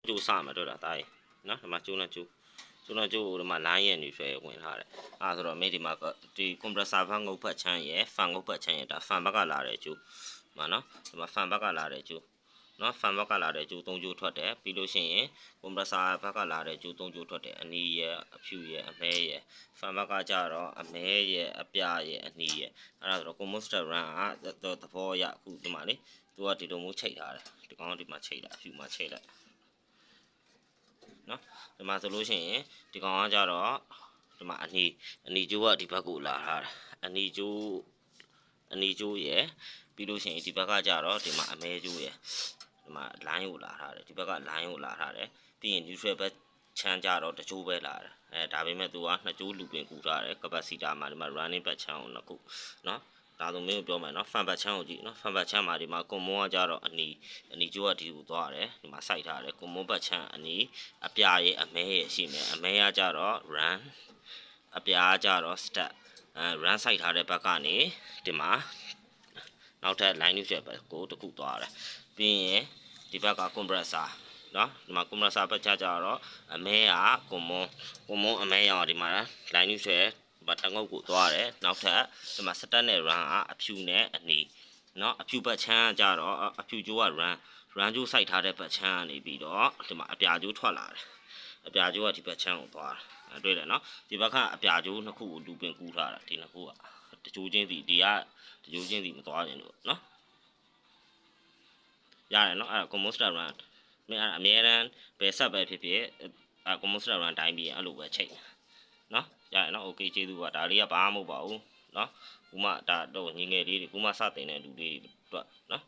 ကျိုးစမှာတွေ့တာတားရေနော်ဒီမှာကျိုးနဲ့ကျိုးဒီမှာ line ရဲ့နေဆွဲဝင်ထားတယ်အဲ့ဆိုတော့မင်းဒီမှာဒီ compressor ဘက်ငုတ်ဖက်ချမ်းရဲ့ fan ငုတ်ဖက်ချမ်းရဲ့ဒါ fan ဘက်ကလာတဲ့ကျိုးမှာနော်ဒီမှာ fan ဘက်ကလာတဲ့ကျိုးနော် fan ဘက်ကလာတဲ့ကျိုး၃ကျိုးထွက်တယ်ပြီးလို့ရှိရင် compressor ဘက်ကလာတဲ့ကျိုး၃ကျိုးထွက်တယ်အနီးရဲ့အဖြူရဲ့အမဲရဲ့ fan ဘက်ကကြတော့အမဲရဲ့အပြရဲ့အနီးရဲ့အဲ့ဒါဆိုတော့ composter run ကသဘောရအခုဒီမှာလေသူကဒီလိုမျိုးချိန်ထားတယ်ဒီကောင်ကဒီမှာချိန်တာအဖြူမှာချိန်လိုက်နော်ဒီမှာဆိုလို့ရှိရင်ဒီကောင်ကကြတော့ဒီမှာအနီကျိုးကဒီဘက်ကိုလာထားတယ်အနီကျိုးရယ်ပြီးလို့ရှိရင်ဒီဘက်ကကြတော့ဒီမှာအမဲကျိုးရယ်ဒီမှာ line ကိုလာထားတယ်ဒီဘက်က line ကိုလာထားတယ်ပြီးရင် neutral ဘက်ချမ်းကြတော့တချိုးပဲလာတယ်ဒါပေမဲ့သူကနှစ်ကျိုးလူပင်ကူထားတယ် capacitor မှာဒီမှာ running ဘက်ချမ်းအောင်နှစ်ခုနော်ဒါဆိုမင်းကိုပြောမယ်နော် fan ဘက်ချမ်းကိုကြည့်နော် fan ဘက်ချမ်းမှာဒီမှာ common ကကြတော့အနီကျိုးကဒီကိုသွားတယ်ဒီမှာစိုက်ထားတယ် common ဘက်ချမ်းအနီအပြာရဲ့အမဲရဲ့ရှိမယ်အမဲကကြတော့ run အပြာကကြတော့ step run စိုက်ထားတဲ့ဘက်ကနေဒီမှာနောက်ထပ် line neutral ဘက်ကိုတခုသွားတယ်ပြီးရင်ဒီဘက်က compressor နော်ဒီမှာ compressor ဘက်ကြတော့အမဲက common အမဲရောဒီမှာ line neutral ဘာတငုတ်ကိုသွားတယ်နောက်ထပ်ဒီမှာ step နဲ့ run ကအဖြူနဲ့အနီနော်အဖြူဘက်ချမ်းကြတော့အဖြူကျိုးက run ကျိုးစိုက်ထားတဲ့ဘက်ချမ်းကနေပြီးတော့ဒီမှာအပြာကျိုးထွက်လာတယ်အပြာကျိုးကဒီဘက်ချမ်းကိုသွားတယ်တွေ့တယ်နော်ဒီဘက်ကအပြာကျိုးနှစ်ခုကိုလူပင်ကူးထားတာဒီနှစ်ခုကတချိုးချင်းစီဒီကတချိုးချင်းစီမသွားရင်လို့နော်ရတယ်နော်အဲ့ဒါ composter run မင်းအဲ့အများရန်ဘယ်ဆက်ပဲဖြစ်ဖြစ်အဲ့ composter run တိုင်းပြီးအဲ့လိုပဲချိန်နော်ရတယ်နော် okay ကျေးဇူးပါဒါလေးကဘာမှမဟုတ်ပါဘူးနော်ခုမှဒါတော့ညီငယ်လေးတွေခုမှစတင်တဲ့လူလေးတွေအတွက်နော်